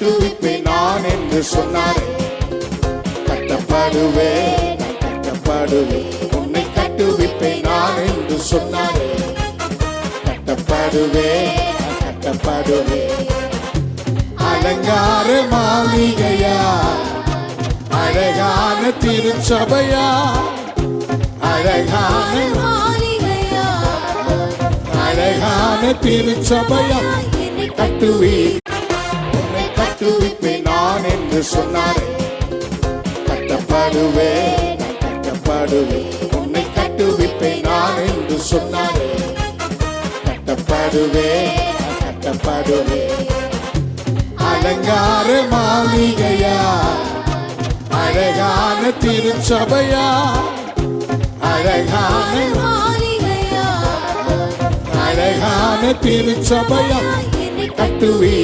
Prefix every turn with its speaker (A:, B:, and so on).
A: கட்டுவிப்பேன் நான் என்று சொன்னாரே. கட்டப்படுவேன் கட்டப்படுவேன் உன்னை கட்டுவிப்பேன் நான் என்று சொன்னாரே. கட்டப்படுவேன் கட்டப்படுவேன் அலங்கார மாளிகையா அழகான திருச்சபையா அழகான மாளிகையா அழகான திருச்சபையா உன்னை கட்டுவிப்பேன் நான் என்று சொன்னாரே. கட்டப்படுவேன் கட்டப்படுவேன் உன்னை கட்டுவிப்பேன் நான் என்று சொன்னாரே. கட்டப்படுவேன் கட்டப்படுவேன் அலங்கார மாளிகையா அழகான திருச்சபையா அழகான மாளிகையா அழகான திருச்சபையா கட்டுவி